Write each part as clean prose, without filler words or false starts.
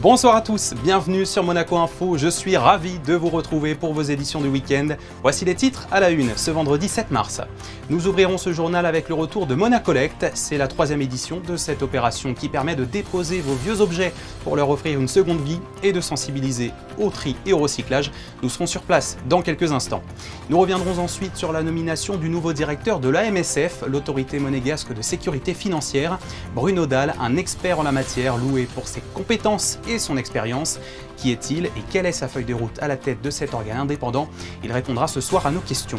Bonsoir à tous, bienvenue sur Monaco Info, je suis ravi de vous retrouver pour vos éditions du week-end. Voici les titres à la une, ce vendredi 7 mars. Nous ouvrirons ce journal avec le retour de Monacolect. C'est la 3e édition de cette opération qui permet de déposer vos vieux objets pour leur offrir une seconde vie et de sensibiliser au tri et au recyclage. Nous serons sur place dans quelques instants. Nous reviendrons ensuite sur la nomination du nouveau directeur de l'AMSF, l'autorité monégasque de sécurité financière. Bruno Dalle, un expert en la matière, loué pour ses compétences et son expérience. Qui est-il et quelle est sa feuille de route à la tête de cet organe indépendant? Il répondra ce soir à nos questions.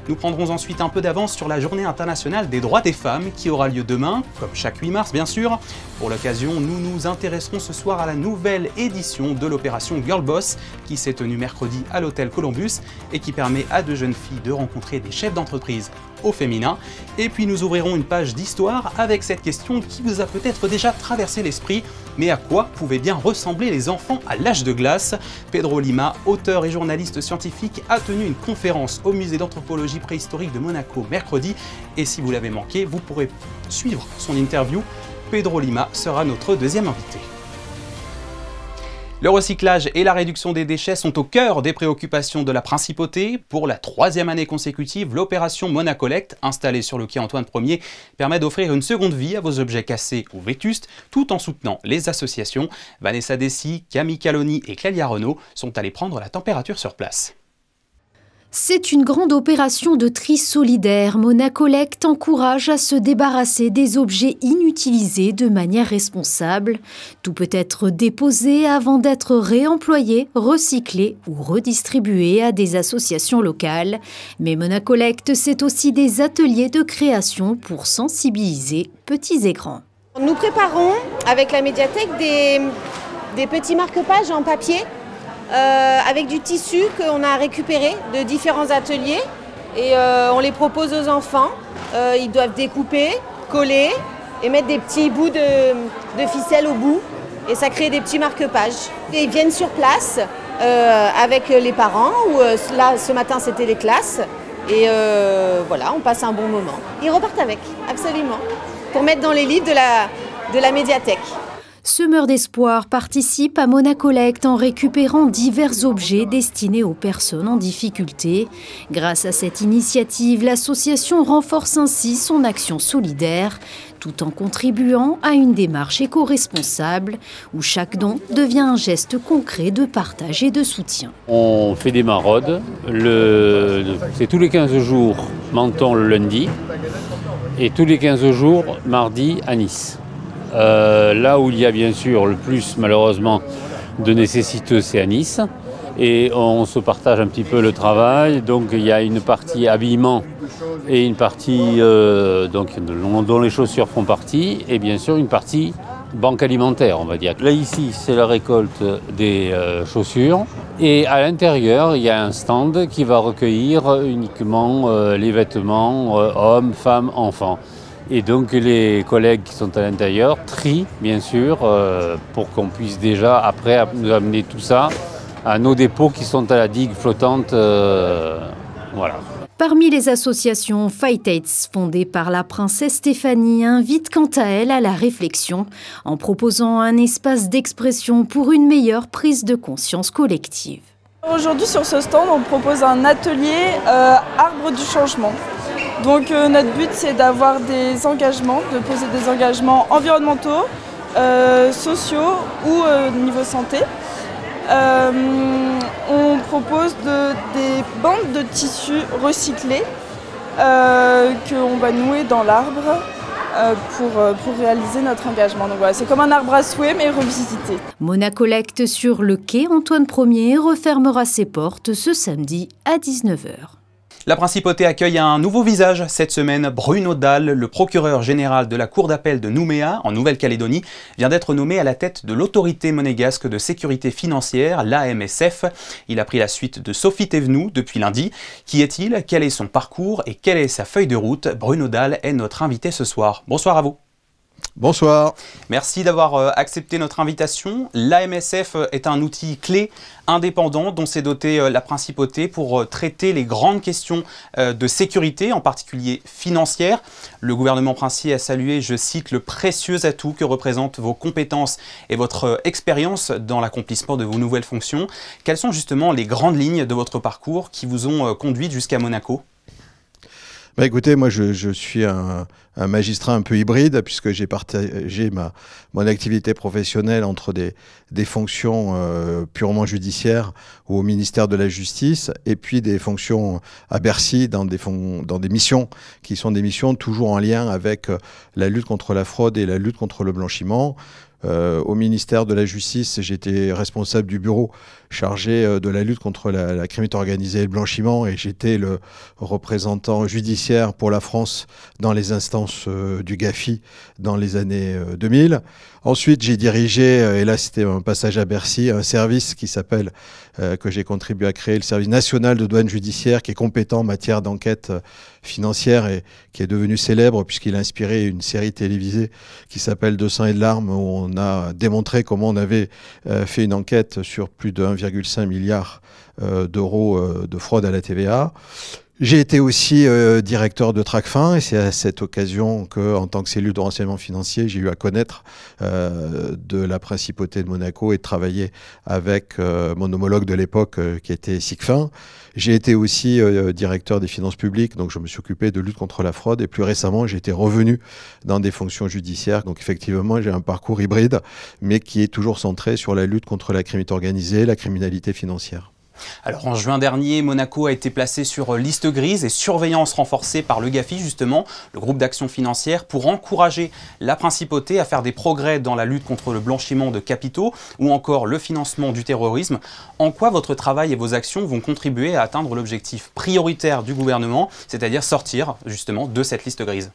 Nous prendrons ensuite un peu d'avance sur la journée internationale des droits des femmes qui aura lieu demain, comme chaque 8 mars bien sûr. Pour l'occasion, nous nous intéresserons ce soir à la nouvelle édition de l'opération Girl Boss qui s'est tenue mercredi à l'hôtel Columbus et qui permet à de jeunes filles de rencontrer des chefs d'entreprise au féminin. Et puis nous ouvrirons une page d'histoire avec cette question qui vous a peut-être déjà traversé l'esprit. Mais à quoi pouvaient bien ressembler les enfants à l'âge de glace? Pedro Lima, auteur et journaliste scientifique, a tenu une conférence au musée d'anthropologie préhistorique de Monaco mercredi. Et si vous l'avez manqué, vous pourrez suivre son interview. Pedro Lima sera notre deuxième invité. Le recyclage et la réduction des déchets sont au cœur des préoccupations de la Principauté. Pour la 3e année consécutive, l'opération Monacolect, installée sur le quai Antoine Ier, permet d'offrir une seconde vie à vos objets cassés ou vétustes, tout en soutenant les associations. Vanessa Dessy, Camille Caloni et Clélia Renaud sont allées prendre la température sur place. C'est une grande opération de tri solidaire. Monacolect encourage à se débarrasser des objets inutilisés de manière responsable. Tout peut être déposé avant d'être réemployé, recyclé ou redistribué à des associations locales. Mais Monacolect, c'est aussi des ateliers de création pour sensibiliser petits et grands. Nous préparons avec la médiathèque des petits marque-pages en papier avec du tissu qu'on a récupéré de différents ateliers et on les propose aux enfants. Ils doivent découper, coller et mettre des petits bouts de ficelle au bout et ça crée des petits marque-pages. Et ils viennent sur place avec les parents ou là ce matin c'était les classes et voilà, on passe un bon moment. Ils repartent avec, absolument, pour mettre dans les livres de la médiathèque. Semeurs d'espoir participe à Monacolect en récupérant divers objets destinés aux personnes en difficulté. Grâce à cette initiative, l'association renforce ainsi son action solidaire, tout en contribuant à une démarche éco-responsable où chaque don devient un geste concret de partage et de soutien. On fait des maraudes, c'est tous les 15 jours, Menton le lundi, et tous les 15 jours, mardi à Nice. Là où il y a bien sûr le plus malheureusement de nécessiteux, c'est à Nice. Et on se partage un petit peu le travail. Donc il y a une partie habillement et une partie dont les chaussures font partie. Et bien sûr une partie banque alimentaire, on va dire. Là ici, c'est la récolte des chaussures. Et à l'intérieur, il y a un stand qui va recueillir uniquement les vêtements hommes, femmes, enfants. Et donc les collègues qui sont à l'intérieur trient, bien sûr, pour qu'on puisse déjà, après, nous amener tout ça à nos dépôts qui sont à la digue flottante. Voilà. Parmi les associations, Fight AIDS, fondée par la princesse Stéphanie, invite quant à elle à la réflexion en proposant un espace d'expression pour une meilleure prise de conscience collective. Aujourd'hui, sur ce stand, on propose un atelier arbre du changement. Donc notre but c'est d'avoir des engagements, de poser des engagements environnementaux, sociaux ou niveau santé. On propose des bandes de tissus recyclés qu'on va nouer dans l'arbre pour réaliser notre engagement. Donc voilà, c'est comme un arbre à souhait mais revisité. Monacolect sur le quai Antoine Ier refermera ses portes ce samedi à 19 h. La Principauté accueille un nouveau visage cette semaine. Bruno Dalle, le procureur général de la Cour d'appel de Nouméa, en Nouvelle-Calédonie, vient d'être nommé à la tête de l'autorité monégasque de sécurité financière, l'AMSF. Il a pris la suite de Sophie Thévenoud depuis lundi. Qui est-il? Quel est son parcours et quelle est sa feuille de route? Bruno Dalle est notre invité ce soir. Bonsoir à vous. Bonsoir. Merci d'avoir accepté notre invitation. L'AMSF est un outil clé indépendant dont s'est dotée la Principauté pour traiter les grandes questions de sécurité, en particulier financière. Le gouvernement princier a salué, je cite, le précieux atout que représentent vos compétences et votre expérience dans l'accomplissement de vos nouvelles fonctions. Quelles sont justement les grandes lignes de votre parcours qui vous ont conduit jusqu'à Monaco ? Bah écoutez, moi je suis un magistrat un peu hybride puisque j'ai partagé mon activité professionnelle entre des fonctions purement judiciaires au ministère de la Justice et puis des fonctions à Bercy dans des missions qui sont des missions toujours en lien avec la lutte contre la fraude et la lutte contre le blanchiment. Au ministère de la Justice, j'étais responsable du bureau chargé de la lutte contre la criminalité organisée et le blanchiment et j'étais le représentant judiciaire pour la France dans les instances du GAFI dans les années 2000. Ensuite, j'ai dirigé, et là c'était un passage à Bercy, un service qui s'appelle, que j'ai contribué à créer, le service national de douane judiciaire, qui est compétent en matière d'enquête financière et qui est devenu célèbre puisqu'il a inspiré une série télévisée qui s'appelle De sang et de larmes, où on a démontré comment on avait fait une enquête sur plus de 1,5 milliard d'euros de fraude à la TVA. J'ai été aussi directeur de Tracfin et c'est à cette occasion que, en tant que cellule de renseignement financier, j'ai eu à connaître de la Principauté de Monaco et de travailler avec mon homologue de l'époque qui était SICFIN. J'ai été aussi directeur des finances publiques, donc je me suis occupé de lutte contre la fraude et plus récemment j'ai été revenu dans des fonctions judiciaires. Donc effectivement j'ai un parcours hybride mais qui est toujours centré sur la lutte contre la criminalité organisée, la criminalité financière. Alors en juin dernier, Monaco a été placé sur liste grise et surveillance renforcée par le GAFI justement, le groupe d'action financière, pour encourager la Principauté à faire des progrès dans la lutte contre le blanchiment de capitaux ou encore le financement du terrorisme. En quoi votre travail et vos actions vont contribuer à atteindre l'objectif prioritaire du gouvernement, c'est-à-dire sortir justement de cette liste grise ?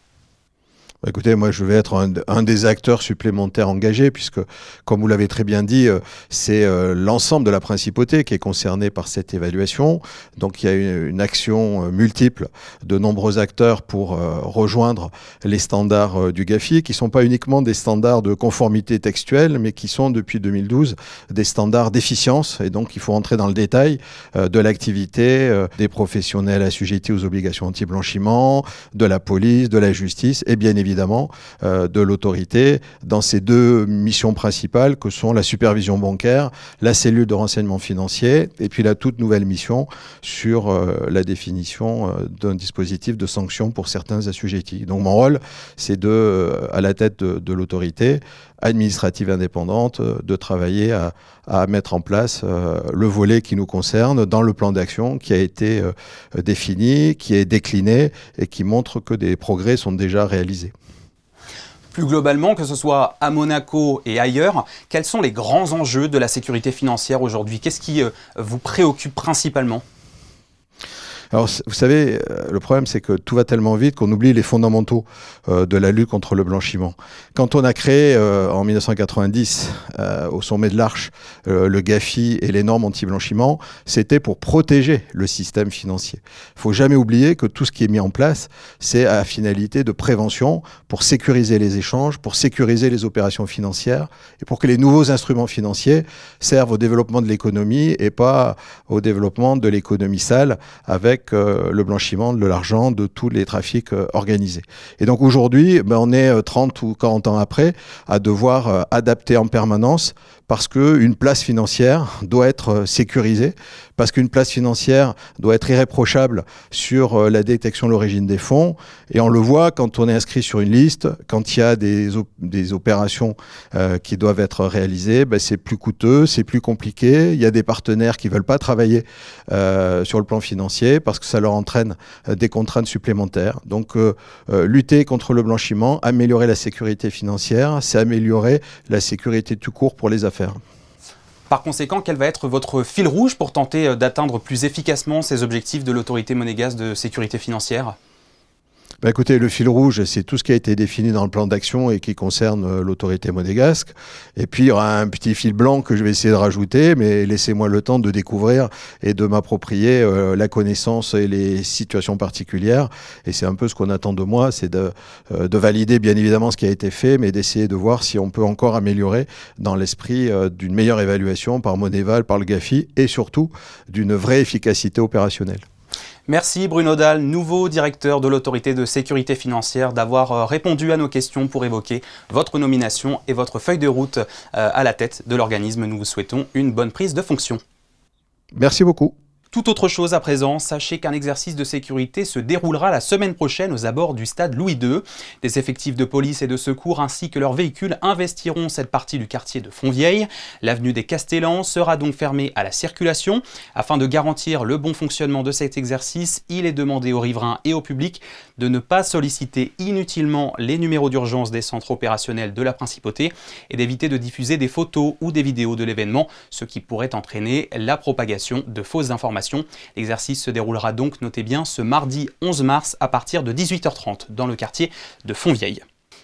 Écoutez, moi je vais être un des acteurs supplémentaires engagés puisque, comme vous l'avez très bien dit, c'est l'ensemble de la Principauté qui est concerné par cette évaluation. Donc il y a une action multiple de nombreux acteurs pour rejoindre les standards du GAFI, qui ne sont pas uniquement des standards de conformité textuelle, mais qui sont depuis 2012 des standards d'efficience. Et donc il faut entrer dans le détail de l'activité des professionnels assujettis aux obligations anti-blanchiment, de la police, de la justice et bien évidemment de l'autorité dans ces deux missions principales que sont la supervision bancaire, la cellule de renseignement financier et puis la toute nouvelle mission sur la définition d'un dispositif de sanction pour certains assujettis. Donc mon rôle, c'est à la tête de l'autorité administrative indépendante, de travailler à mettre en place le volet qui nous concerne dans le plan d'action qui a été défini, qui est décliné et qui montre que des progrès sont déjà réalisés. Plus globalement, que ce soit à Monaco et ailleurs, quels sont les grands enjeux de la sécurité financière aujourd'hui? Qu'est-ce qui vous préoccupe principalement? Alors, vous savez, le problème, c'est que tout va tellement vite qu'on oublie les fondamentaux de la lutte contre le blanchiment. Quand on a créé en 1990, au sommet de l'Arche, le GAFI et les normes anti-blanchiment, c'était pour protéger le système financier. Il ne faut jamais oublier que tout ce qui est mis en place, c'est à finalité de prévention pour sécuriser les échanges, pour sécuriser les opérations financières et pour que les nouveaux instruments financiers servent au développement de l'économie et pas au développement de l'économie sale avec le blanchiment de l'argent de tous les trafics organisés. Et donc aujourd'hui, on est 30 ou 40 ans après à devoir adapter en permanence parce qu'une place financière doit être sécurisée, parce qu'une place financière doit être irréprochable sur la détection de l'origine des fonds. Et on le voit quand on est inscrit sur une liste, quand il y a des opérations qui doivent être réalisées, c'est plus coûteux, c'est plus compliqué. Il y a des partenaires qui ne veulent pas travailler sur le plan financier parce que ça leur entraîne des contraintes supplémentaires. Donc lutter contre le blanchiment, améliorer la sécurité financière, c'est améliorer la sécurité tout court pour les affaires. Par conséquent, quel va être votre fil rouge pour tenter d'atteindre plus efficacement ces objectifs de l'autorité monégasque de sécurité financière ? Écoutez, le fil rouge, c'est tout ce qui a été défini dans le plan d'action et qui concerne l'autorité monégasque. Et puis, il y aura un petit fil blanc que je vais essayer de rajouter, mais laissez-moi le temps de découvrir et de m'approprier la connaissance et les situations particulières. Et c'est un peu ce qu'on attend de moi, c'est de valider bien évidemment ce qui a été fait, mais d'essayer de voir si on peut encore améliorer dans l'esprit d'une meilleure évaluation par Moneval, par le GAFI et surtout d'une vraie efficacité opérationnelle. Merci Bruno Dalle, nouveau directeur de l'autorité de sécurité financière, d'avoir répondu à nos questions pour évoquer votre nomination et votre feuille de route à la tête de l'organisme. Nous vous souhaitons une bonne prise de fonction. Merci beaucoup. Tout autre chose à présent, sachez qu'un exercice de sécurité se déroulera la semaine prochaine aux abords du stade Louis II. Des effectifs de police et de secours ainsi que leurs véhicules investiront cette partie du quartier de Fontvieille. L'avenue des Castellans sera donc fermée à la circulation. Afin de garantir le bon fonctionnement de cet exercice, il est demandé aux riverains et au public de ne pas solliciter inutilement les numéros d'urgence des centres opérationnels de la Principauté et d'éviter de diffuser des photos ou des vidéos de l'événement, ce qui pourrait entraîner la propagation de fausses informations. L'exercice se déroulera donc, notez bien, ce mardi 11 mars à partir de 18h30 dans le quartier de Fontvieille.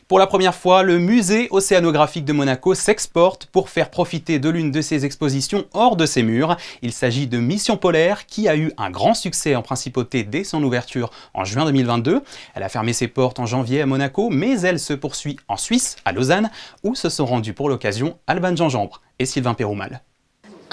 Pour la première fois, le musée océanographique de Monaco s'exporte pour faire profiter de l'une de ses expositions hors de ses murs. Il s'agit de Mission Polaire qui a eu un grand succès en Principauté dès son ouverture en juin 2022. Elle a fermé ses portes en janvier à Monaco, mais elle se poursuit en Suisse, à Lausanne, où se sont rendus pour l'occasion Alban Gingembre et Sylvain Péroumal.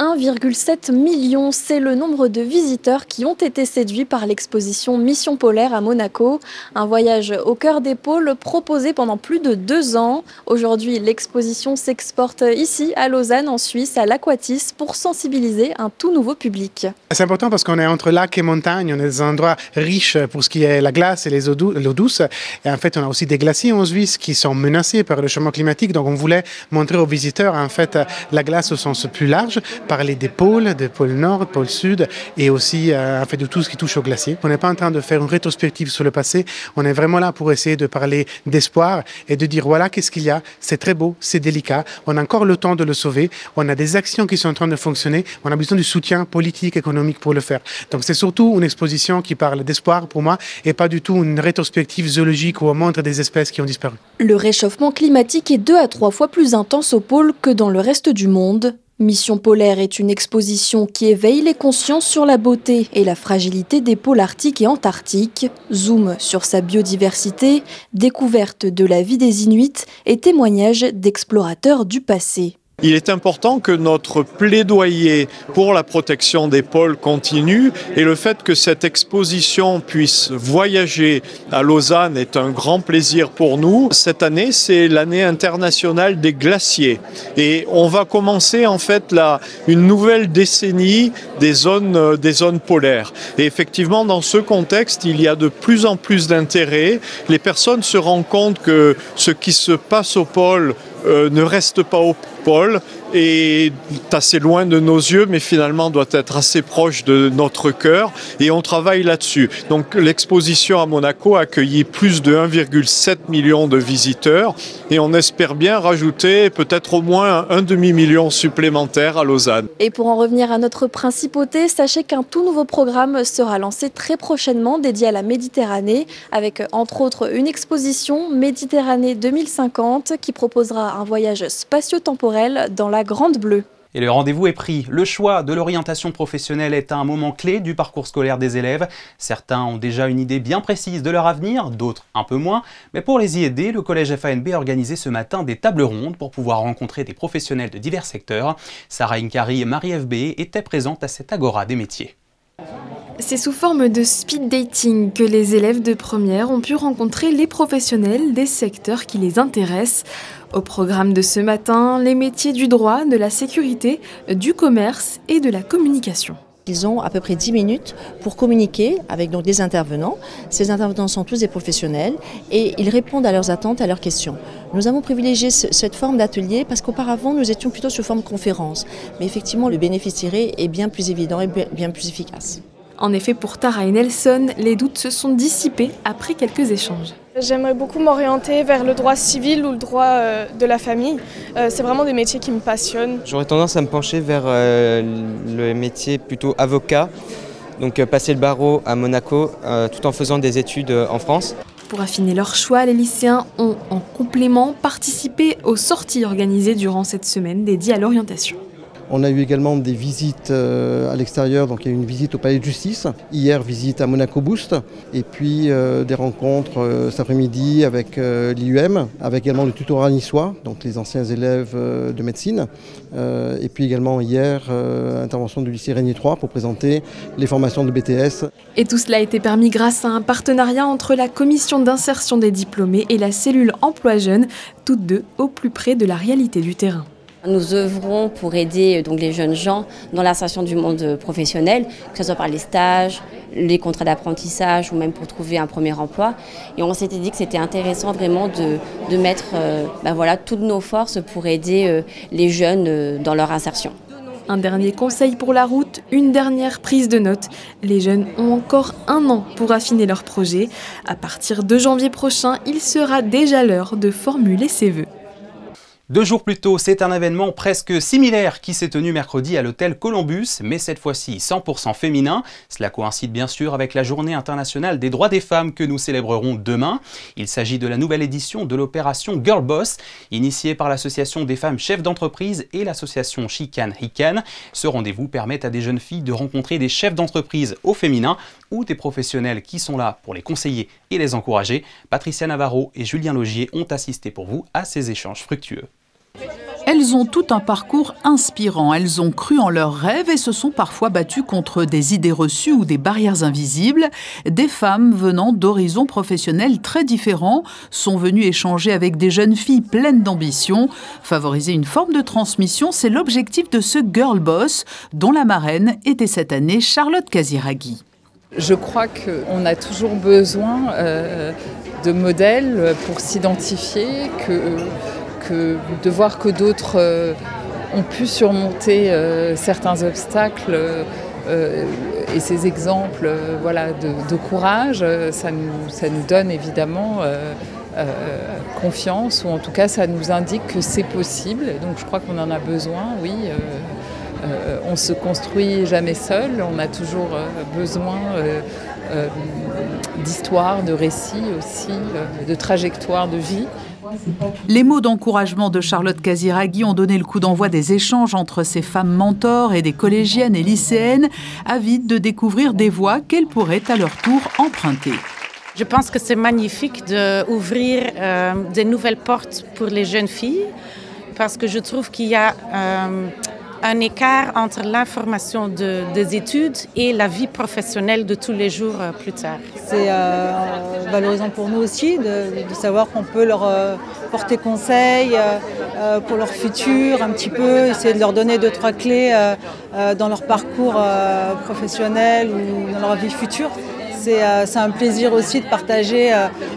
1,7 million, c'est le nombre de visiteurs qui ont été séduits par l'exposition Mission Polaire à Monaco. Un voyage au cœur des pôles proposé pendant plus de 2 ans. Aujourd'hui, l'exposition s'exporte ici à Lausanne, en Suisse, à l'Aquatis, pour sensibiliser un tout nouveau public. C'est important parce qu'on est entre lac et montagne, on est dans un endroit riche pour ce qui est la glace et l'eau douce. Et en fait, on a aussi des glaciers en Suisse qui sont menacés par le changement climatique. Donc on voulait montrer aux visiteurs en fait la glace au sens plus large, parler des pôle nord, pôle sud et aussi en fait de tout ce qui touche au glacier. On n'est pas en train de faire une rétrospective sur le passé, on est vraiment là pour essayer de parler d'espoir et de dire voilà qu'est-ce qu'il y a, c'est très beau, c'est délicat, on a encore le temps de le sauver, on a des actions qui sont en train de fonctionner, on a besoin du soutien politique, économique pour le faire. Donc c'est surtout une exposition qui parle d'espoir pour moi et pas du tout une rétrospective zoologique où on montre des espèces qui ont disparu. Le réchauffement climatique est 2 à 3 fois plus intense au pôle que dans le reste du monde. Mission Polaire est une exposition qui éveille les consciences sur la beauté et la fragilité des pôles arctiques et antarctiques, zoom sur sa biodiversité, découverte de la vie des Inuits et témoignages d'explorateurs du passé. Il est important que notre plaidoyer pour la protection des pôles continue et le fait que cette exposition puisse voyager à Lausanne est un grand plaisir pour nous. Cette année, c'est l'année internationale des glaciers et on va commencer en fait une nouvelle décennie des zones polaires. Et effectivement, dans ce contexte, il y a de plus en plus d'intérêt. Les personnes se rendent compte que ce qui se passe au pôle ne reste pas au pôle et assez loin de nos yeux, mais finalement doit être assez proche de notre cœur et on travaille là-dessus. Donc l'exposition à Monaco a accueilli plus de 1,7 million de visiteurs et on espère bien rajouter peut-être au moins un demi-million supplémentaire à Lausanne. Et pour en revenir à notre principauté, sachez qu'un tout nouveau programme sera lancé très prochainement dédié à la Méditerranée avec entre autres une exposition Méditerranée 2050 qui proposera un voyage spatio-temporel dans la Grande Bleue. Et le rendez-vous est pris. Le choix de l'orientation professionnelle est un moment clé du parcours scolaire des élèves. Certains ont déjà une idée bien précise de leur avenir, d'autres un peu moins. Mais pour les y aider, le collège FANB a organisé ce matin des tables rondes pour pouvoir rencontrer des professionnels de divers secteurs. Sarah Inkari et Marie FB étaient présentes à cette agora des métiers. C'est sous forme de speed dating que les élèves de première ont pu rencontrer les professionnels des secteurs qui les intéressent. Au programme de ce matin, les métiers du droit, de la sécurité, du commerce et de la communication. Ils ont à peu près 10 minutes pour communiquer avec donc des intervenants. Ces intervenants sont tous des professionnels et ils répondent à leurs attentes, à leurs questions. Nous avons privilégié cette forme d'atelier parce qu'auparavant nous étions plutôt sur forme conférence. Mais effectivement le bénéfice tiré est bien plus évident et bien plus efficace. En effet, pour Tara et Nelson, les doutes se sont dissipés après quelques échanges. J'aimerais beaucoup m'orienter vers le droit civil ou le droit de la famille. C'est vraiment des métiers qui me passionnent. J'aurais tendance à me pencher vers le métier plutôt avocat, donc passer le barreau à Monaco tout en faisant des études en France. Pour affiner leur choix, les lycéens ont en complément participé aux sorties organisées durant cette semaine dédiée à l'orientation. On a eu également des visites à l'extérieur, donc il y a eu une visite au Palais de Justice. Hier, visite à Monaco Boost. Et puis des rencontres cet après-midi avec l'IUM, avec également le tutorat niçois, donc les anciens élèves de médecine. Et puis également hier, intervention du lycée Régnier 3 pour présenter les formations de BTS. Et tout cela a été permis grâce à un partenariat entre la commission d'insertion des diplômés et la cellule emploi jeunes, toutes deux au plus près de la réalité du terrain. Nous œuvrons pour aider donc, les jeunes gens dans l'insertion du monde professionnel, que ce soit par les stages, les contrats d'apprentissage ou même pour trouver un premier emploi. Et on s'était dit que c'était intéressant vraiment de mettre toutes nos forces pour aider les jeunes dans leur insertion. Un dernier conseil pour la route, une dernière prise de notes. Les jeunes ont encore 1 an pour affiner leur projet. À partir de janvier prochain, il sera déjà l'heure de formuler ses vœux. 2 jours plus tôt, c'est un événement presque similaire qui s'est tenu mercredi à l'hôtel Columbus, mais cette fois-ci 100% féminin. Cela coïncide bien sûr avec la Journée internationale des droits des femmes que nous célébrerons demain. Il s'agit de la nouvelle édition de l'opération Girl Boss, initiée par l'association des femmes chefs d'entreprise et l'association She Can He Can. Ce rendez-vous permet à des jeunes filles de rencontrer des chefs d'entreprise au féminin ou des professionnels qui sont là pour les conseiller et les encourager. Patricia Navarro et Julien Logier ont assisté pour vous à ces échanges fructueux. Elles ont tout un parcours inspirant. Elles ont cru en leurs rêves et se sont parfois battues contre des idées reçues ou des barrières invisibles. Des femmes venant d'horizons professionnels très différents sont venues échanger avec des jeunes filles pleines d'ambition. Favoriser une forme de transmission, c'est l'objectif de ce Girl Boss, dont la marraine était cette année Charlotte Casiraghi. Je crois qu'on a toujours besoin de modèles pour s'identifier, de voir que d'autres ont pu surmonter certains obstacles et ces exemples de courage, ça nous donne évidemment confiance, ou en tout cas ça nous indique que c'est possible. Donc je crois qu'on en a besoin, oui. On ne se construit jamais seul, on a toujours besoin d'histoires, de récits aussi, de trajectoires de vie. Les mots d'encouragement de Charlotte Casiraghi ont donné le coup d'envoi des échanges entre ces femmes mentors et des collégiennes et lycéennes, avides de découvrir des voies qu'elles pourraient à leur tour emprunter. Je pense que c'est magnifique d'ouvrir des nouvelles portes pour les jeunes filles, parce que je trouve qu'il y a un écart entre l'information des études et la vie professionnelle de tous les jours plus tard. C'est valorisant pour nous aussi de savoir qu'on peut leur porter conseil pour leur futur, un petit peu, essayer de leur donner 2-3 clés dans leur parcours professionnel ou dans leur vie future. C'est un plaisir aussi de partager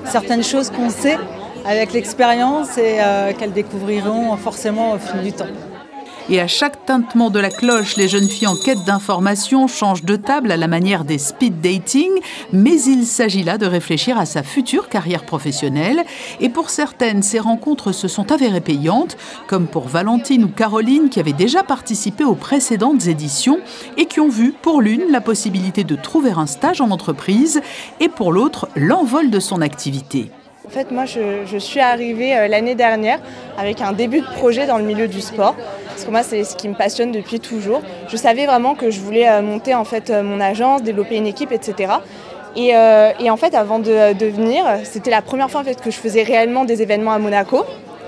certaines choses qu'on sait avec l'expérience et qu'elles découvriront forcément au fil du temps. Et à chaque tintement de la cloche, les jeunes filles en quête d'informations changent de table à la manière des speed dating, mais il s'agit là de réfléchir à sa future carrière professionnelle. Et pour certaines, ces rencontres se sont avérées payantes, comme pour Valentine ou Caroline qui avaient déjà participé aux précédentes éditions et qui ont vu pour l'une la possibilité de trouver un stage en entreprise et pour l'autre l'envol de son activité. En fait, moi, je suis arrivée l'année dernière avec un début de projet dans le milieu du sport. Parce que moi, c'est ce qui me passionne depuis toujours. Je savais vraiment que je voulais monter en fait, mon agence, développer une équipe, etc. Et en fait, avant de venir, c'était la première fois en fait, que je faisais réellement des événements à Monaco.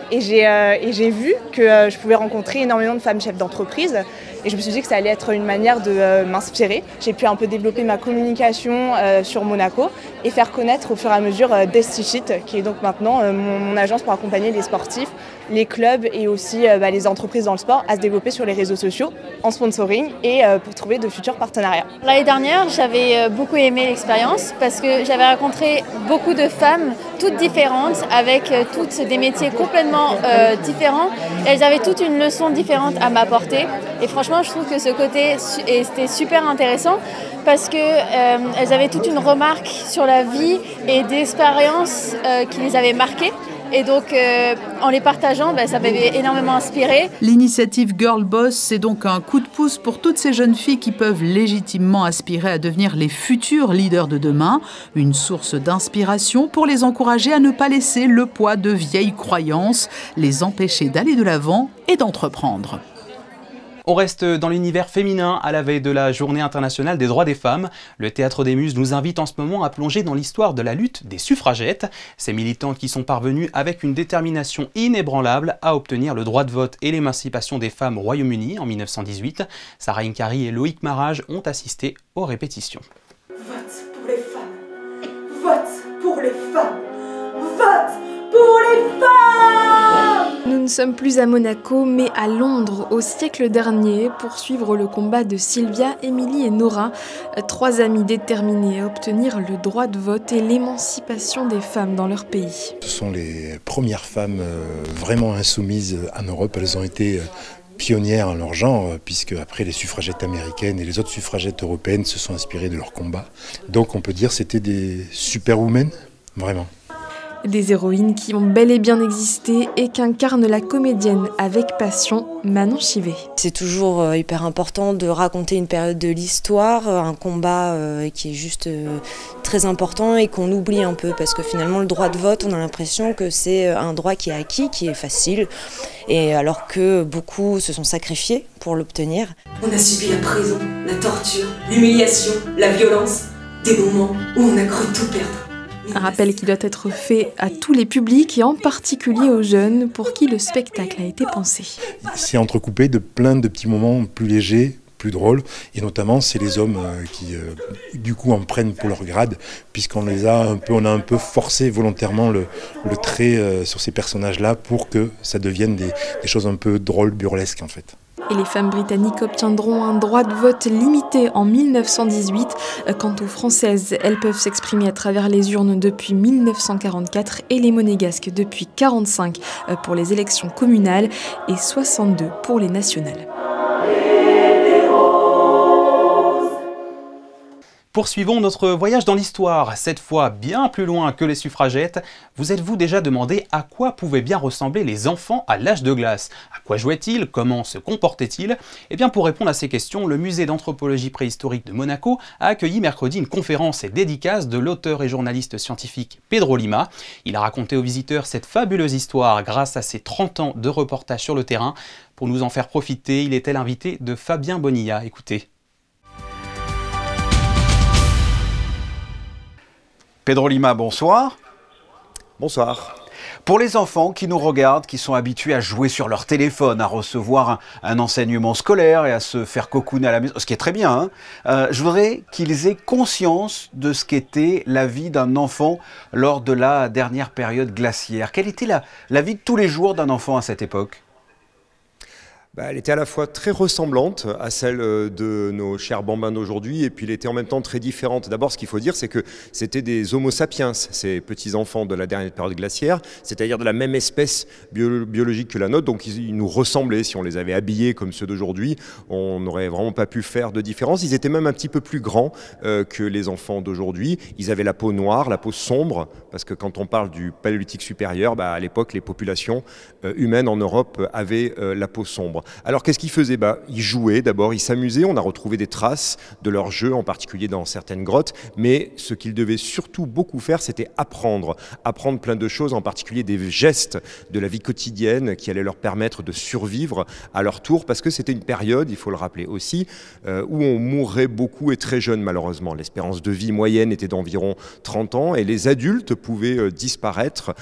Et j'ai vu que je pouvais rencontrer énormément de femmes chefs d'entreprise. Et je me suis dit que ça allait être une manière de m'inspirer. J'ai pu un peu développer ma communication sur Monaco et faire connaître au fur et à mesure Destifit, qui est donc maintenant mon agence pour accompagner les sportifs, les clubs et aussi les entreprises dans le sport à se développer sur les réseaux sociaux en sponsoring et pour trouver de futurs partenariats. L'année dernière, j'avais beaucoup aimé l'expérience parce que j'avais rencontré beaucoup de femmes toutes différentes avec toutes des métiers complètement différents. Elles avaient toutes une leçon différente à m'apporter et franchement, je trouve que ce côté était super intéressant parce qu'elles avaient toute une remarque sur la vie et des expériences qui les avaient marquées. Et donc, en les partageant, ça m'avait énormément inspiré. L'initiative Girl Boss, c'est donc un coup de pouce pour toutes ces jeunes filles qui peuvent légitimement aspirer à devenir les futurs leaders de demain. Une source d'inspiration pour les encourager à ne pas laisser le poids de vieilles croyances les empêcher d'aller de l'avant et d'entreprendre. On reste dans l'univers féminin à la veille de la Journée internationale des droits des femmes. Le Théâtre des Muses nous invite en ce moment à plonger dans l'histoire de la lutte des suffragettes. Ces militantes qui sont parvenues avec une détermination inébranlable à obtenir le droit de vote et l'émancipation des femmes au Royaume-Uni en 1918. Sarah Inkari et Loïc Marage ont assisté aux répétitions. Vote pour les femmes. Vote pour les femmes. Vote pour les femmes. Nous ne sommes plus à Monaco, mais à Londres, au siècle dernier, pour suivre le combat de Sylvia, Émilie et Nora, 3 amies déterminées à obtenir le droit de vote et l'émancipation des femmes dans leur pays. Ce sont les premières femmes vraiment insoumises en Europe. Elles ont été pionnières en leur genre, puisque après les suffragettes américaines et les autres suffragettes européennes se sont inspirées de leur combat. Donc on peut dire que c'était des superwomen, vraiment. Des héroïnes qui ont bel et bien existé et qu'incarne la comédienne avec passion Manon Chivet. C'est toujours hyper important de raconter une période de l'histoire, un combat qui est juste très important et qu'on oublie un peu parce que finalement le droit de vote, on a l'impression que c'est un droit qui est acquis, qui est facile, et alors que beaucoup se sont sacrifiés pour l'obtenir. On a subi la prison, la torture, l'humiliation, la violence, des moments où on a cru tout perdre. Un rappel qui doit être fait à tous les publics et en particulier aux jeunes pour qui le spectacle a été pensé. C'est entrecoupé de plein de petits moments plus légers, plus drôles, et notamment c'est les hommes qui du coup en prennent pour leur grade, puisqu'on on a un peu forcé volontairement le trait sur ces personnages-là pour que ça devienne des choses un peu drôles, burlesques en fait. Et les femmes britanniques obtiendront un droit de vote limité en 1918. Quant aux françaises, elles peuvent s'exprimer à travers les urnes depuis 1944 et les monégasques depuis 1945 pour les élections communales et 62 pour les nationales. Poursuivons notre voyage dans l'histoire, cette fois bien plus loin que les suffragettes. Vous êtes-vous déjà demandé à quoi pouvaient bien ressembler les enfants à l'âge de glace? À quoi jouaient-ils? Comment se comportaient-ils? Eh bien, pour répondre à ces questions, le musée d'anthropologie préhistorique de Monaco a accueilli mercredi une conférence et dédicace de l'auteur et journaliste scientifique Pedro Lima. Il a raconté aux visiteurs cette fabuleuse histoire grâce à ses 30 ans de reportage sur le terrain. Pour nous en faire profiter, il était l'invité de Fabien Bonilla. Écoutez. Pedro Lima, bonsoir. Bonsoir. Pour les enfants qui nous regardent, qui sont habitués à jouer sur leur téléphone, à recevoir un enseignement scolaire et à se faire cocooner à la maison, ce qui est très bien, je voudrais qu'ils aient conscience de ce qu'était la vie d'un enfant lors de la dernière période glaciaire. Quelle était la vie de tous les jours d'un enfant à cette époque ? Elle était à la fois très ressemblante à celle de nos chers bambins d'aujourd'hui, et puis elle était en même temps très différente. D'abord, ce qu'il faut dire, c'est que c'était des homo sapiens, ces petits-enfants de la dernière période glaciaire, c'est-à-dire de la même espèce biologique que la nôtre, donc ils nous ressemblaient. Si on les avait habillés comme ceux d'aujourd'hui, on n'aurait vraiment pas pu faire de différence. Ils étaient même un petit peu plus grands que les enfants d'aujourd'hui. Ils avaient la peau noire, la peau sombre, parce que quand on parle du paléolithique supérieur, à l'époque, les populations humaines en Europe avaient la peau sombre. Alors qu'est-ce qu'ils faisaient? Ils jouaient d'abord, ils s'amusaient, on a retrouvé des traces de leur jeu, en particulier dans certaines grottes, mais ce qu'ils devaient surtout beaucoup faire, c'était apprendre plein de choses, en particulier des gestes de la vie quotidienne qui allaient leur permettre de survivre à leur tour, parce que c'était une période, il faut le rappeler aussi, où on mourrait beaucoup et très jeune malheureusement. L'espérance de vie moyenne était d'environ 30 ans, et les adultes pouvaient disparaître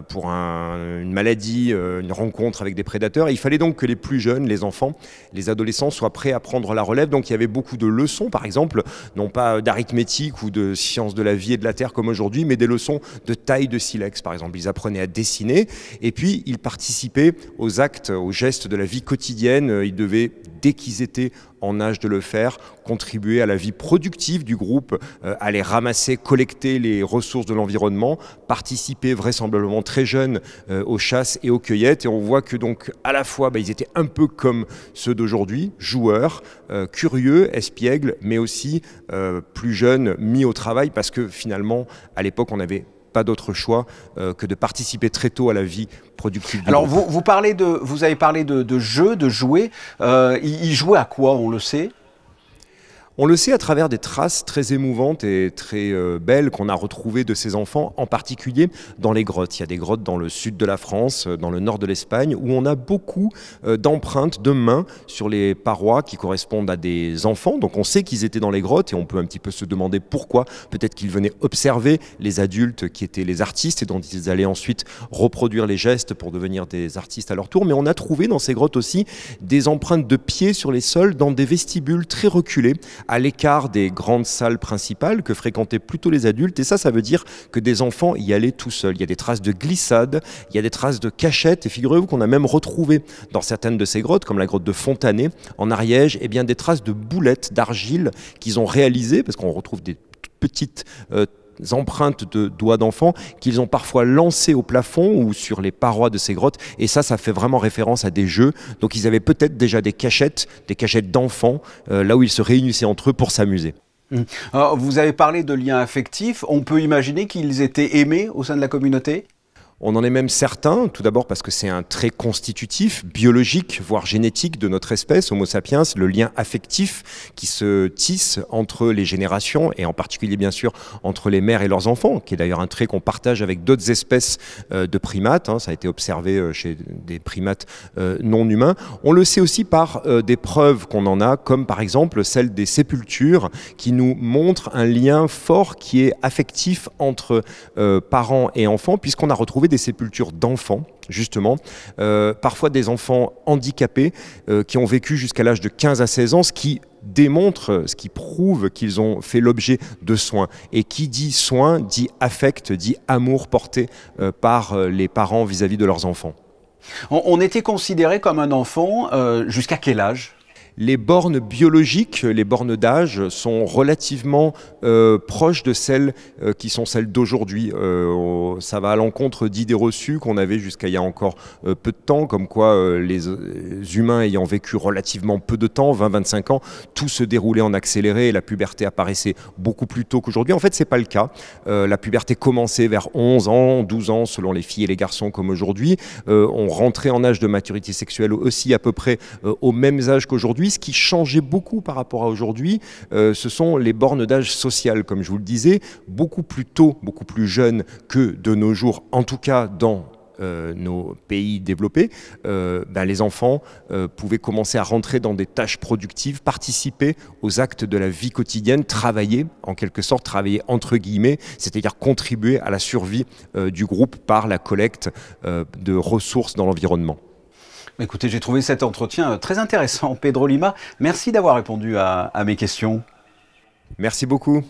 pour une maladie, une rencontre avec des prédateurs. Et il fallait donc que les plus jeunes, les enfants, les adolescents soient prêts à prendre la relève. Donc il y avait beaucoup de leçons, par exemple, non pas d'arithmétique ou de sciences de la vie et de la terre comme aujourd'hui, mais des leçons de taille de silex, par exemple. Ils apprenaient à dessiner, et puis ils participaient aux actes, aux gestes de la vie quotidienne. Ils devaient, dès qu'ils étaient en âge de le faire, contribuer à la vie productive du groupe, aller ramasser, collecter les ressources de l'environnement, participer vraisemblablement très jeunes aux chasses et aux cueillettes. Et on voit que donc à la fois ils étaient un peu comme ceux d'aujourd'hui, joueurs, curieux, espiègles, mais aussi plus jeunes, mis au travail, parce que finalement à l'époque on avait pas d'autre choix que de participer très tôt à la vie productive. Alors vous avez parlé de jeux, de jouets. Ils jouaient à quoi, on le sait ? On le sait à travers des traces très émouvantes et très belles qu'on a retrouvées de ces enfants, en particulier dans les grottes. Il y a des grottes dans le sud de la France, dans le nord de l'Espagne, où on a beaucoup d'empreintes de mains sur les parois qui correspondent à des enfants. Donc on sait qu'ils étaient dans les grottes et on peut un petit peu se demander pourquoi. Peut-être qu'ils venaient observer les adultes qui étaient les artistes et dont ils allaient ensuite reproduire les gestes pour devenir des artistes à leur tour. Mais on a trouvé dans ces grottes aussi des empreintes de pieds sur les sols dans des vestibules très reculés, à l'écart des grandes salles principales que fréquentaient plutôt les adultes. Et ça veut dire que des enfants y allaient tout seuls. Il y a des traces de glissade, il y a des traces de cachette. Et figurez-vous qu'on a même retrouvé dans certaines de ces grottes, comme la grotte de Fontanet en Ariège, des traces de boulettes d'argile qu'ils ont réalisées, parce qu'on retrouve des petites empreintes de doigts d'enfants qu'ils ont parfois lancées au plafond ou sur les parois de ces grottes, et ça fait vraiment référence à des jeux. Donc ils avaient peut-être déjà des cachettes d'enfants, là où ils se réunissaient entre eux pour s'amuser. Alors, vous avez parlé de liens affectifs, on peut imaginer qu'ils étaient aimés au sein de la communauté ? On en est même certain, tout d'abord parce que c'est un trait constitutif, biologique, voire génétique de notre espèce, Homo sapiens, le lien affectif qui se tisse entre les générations et en particulier bien sûr entre les mères et leurs enfants, qui est d'ailleurs un trait qu'on partage avec d'autres espèces de primates, ça a été observé chez des primates non humains. On le sait aussi par des preuves qu'on en a, comme par exemple celle des sépultures, qui nous montrent un lien fort qui est affectif entre parents et enfants, puisqu'on a retrouvé des sépultures d'enfants, justement, parfois des enfants handicapés qui ont vécu jusqu'à l'âge de 15 à 16 ans, ce qui démontre, ce qui prouve qu'ils ont fait l'objet de soins. Et qui dit soin, dit affect, dit amour porté par les parents vis-à-vis de leurs enfants. On était considéré comme un enfant jusqu'à quel âge ? Les bornes biologiques, les bornes d'âge sont relativement proches de celles qui sont celles d'aujourd'hui. Ça va à l'encontre d'idées reçues qu'on avait jusqu'à il y a encore peu de temps, comme quoi les humains ayant vécu relativement peu de temps, 20-25 ans, tout se déroulait en accéléré et la puberté apparaissait beaucoup plus tôt qu'aujourd'hui. En fait, c'est pas le cas. La puberté commençait vers 11 ans, 12 ans, selon les filles et les garçons comme aujourd'hui. On rentrait en âge de maturité sexuelle aussi à peu près au même âge qu'aujourd'hui. Ce qui changeait beaucoup par rapport à aujourd'hui, ce sont les bornes d'âge sociales, comme je vous le disais, beaucoup plus tôt, beaucoup plus jeunes que de nos jours, en tout cas dans nos pays développés. Les enfants pouvaient commencer à rentrer dans des tâches productives, participer aux actes de la vie quotidienne, travailler, en quelque sorte, travailler entre guillemets, c'est-à-dire contribuer à la survie du groupe par la collecte de ressources dans l'environnement. Écoutez, j'ai trouvé cet entretien très intéressant. Pedro Lima, merci d'avoir répondu à mes questions. Merci beaucoup.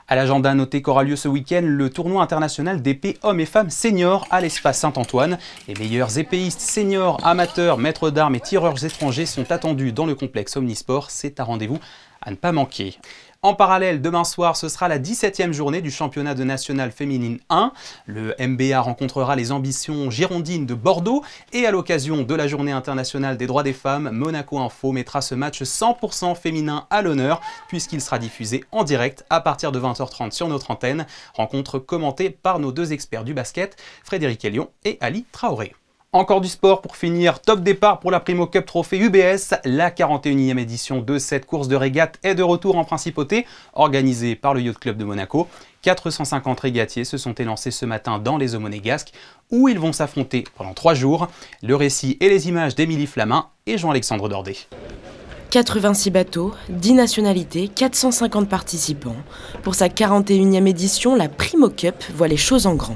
À l'agenda, notez qu'aura lieu ce week-end le tournoi international d'épée hommes et femmes seniors à l'espace Saint-Antoine. Les meilleurs épéistes seniors, amateurs, maîtres d'armes et tireurs étrangers sont attendus dans le complexe Omnisport. C'est un rendez-vous à ne pas manquer. En parallèle, demain soir, ce sera la 17e journée du championnat de nationale féminine 1. Le MBA rencontrera les ambitions girondines de Bordeaux. Et à l'occasion de la journée internationale des droits des femmes, Monaco Info mettra ce match 100% féminin à l'honneur, puisqu'il sera diffusé en direct à partir de 20h30 sur notre antenne. Rencontre commentée par nos deux experts du basket, Frédéric Elion et Ali Traoré. Encore du sport pour finir, top départ pour la Primo Cup Trophée UBS. La 41e édition de cette course de régate est de retour en principauté, organisée par le Yacht Club de Monaco. 450 régatiers se sont élancés ce matin dans les eaux monégasques, où ils vont s'affronter pendant 3 jours. Le récit et les images d'Émilie Flamin et Jean-Alexandre Dordet. 86 bateaux, 10 nationalités, 450 participants. Pour sa 41e édition, la Primo Cup voit les choses en grand.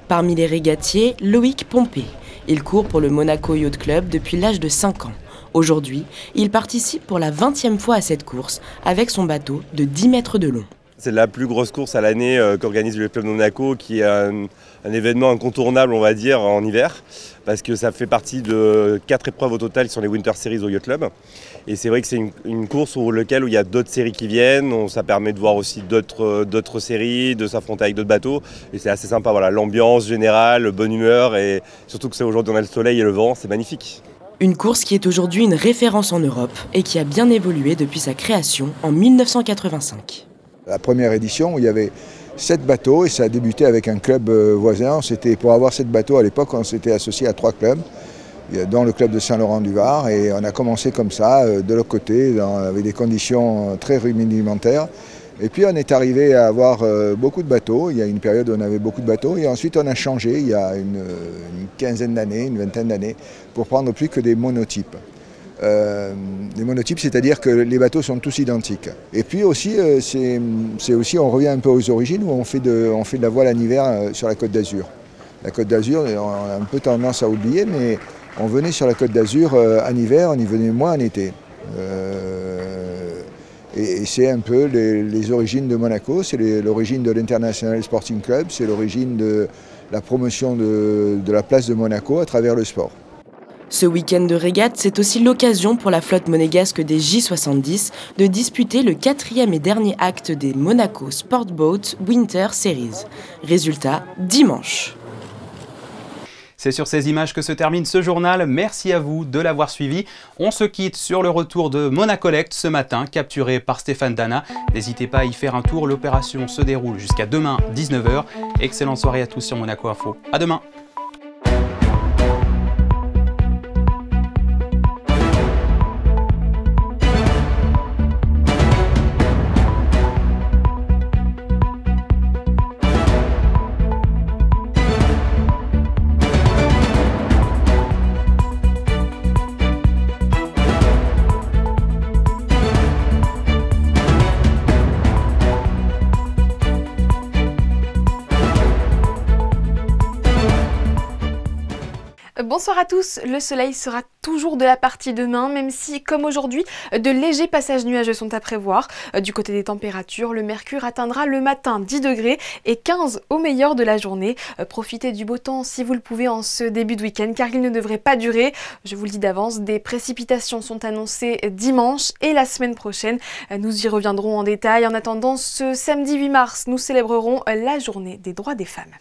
Parmi les régatiers, Loïc Pompé. Il court pour le Monaco Yacht Club depuis l'âge de 5 ans. Aujourd'hui, il participe pour la 20e fois à cette course avec son bateau de 10 mètres de long. C'est la plus grosse course à l'année qu'organise le Yacht Club de Monaco, qui est un événement incontournable, on va dire, en hiver, parce que ça fait partie de 4 épreuves au total qui sont les Winter Series au Yacht Club. Et c'est vrai que c'est une course où il y a d'autres séries qui viennent, ça permet de voir aussi d'autres séries, de s'affronter avec d'autres bateaux. Et c'est assez sympa, voilà, l'ambiance générale, bonne humeur, et surtout que c'est aujourd'hui on a le soleil et le vent, c'est magnifique. Une course qui est aujourd'hui une référence en Europe et qui a bien évolué depuis sa création en 1985. La première édition, il y avait 7 bateaux et ça a débuté avec un club voisin. Pour avoir 7 bateaux à l'époque, on s'était associé à 3 clubs, dont le club de Saint-Laurent-du-Var. Et on a commencé comme ça, de l'autre côté, avec des conditions très rudimentaires. Et puis on est arrivé à avoir beaucoup de bateaux. Il y a une période où on avait beaucoup de bateaux et ensuite on a changé il y a une quinzaine d'années, une vingtaine d'années, pour prendre plus que des monotypes. Des monotypes, c'est-à-dire que les bateaux sont tous identiques. Et puis aussi, on revient un peu aux origines où on fait de la voile en hiver sur la Côte d'Azur. La Côte d'Azur, on a un peu tendance à oublier, mais on venait sur la Côte d'Azur en hiver, on y venait moins en été. Et c'est un peu les origines de Monaco, c'est l'origine de l'International Sporting Club, c'est l'origine de la promotion de la place de Monaco à travers le sport. Ce week-end de régate, c'est aussi l'occasion pour la flotte monégasque des J70 de disputer le 4e et dernier acte des Monaco Sport Boat Winter Series. Résultat, dimanche. C'est sur ces images que se termine ce journal. Merci à vous de l'avoir suivi. On se quitte sur le retour de Monacolect ce matin, capturé par Stéphane Dana. N'hésitez pas à y faire un tour. L'opération se déroule jusqu'à demain, 19h. Excellente soirée à tous sur Monaco Info. À demain. Bonsoir à tous, le soleil sera toujours de la partie demain, même si, comme aujourd'hui, de légers passages nuageux sont à prévoir. Du côté des températures, le mercure atteindra le matin 10 degrés et 15 au meilleur de la journée. Profitez du beau temps si vous le pouvez en ce début de week-end, car il ne devrait pas durer. Je vous le dis d'avance, des précipitations sont annoncées dimanche et la semaine prochaine. Nous y reviendrons en détail. En attendant, ce samedi 8 mars, nous célébrerons la journée des droits des femmes.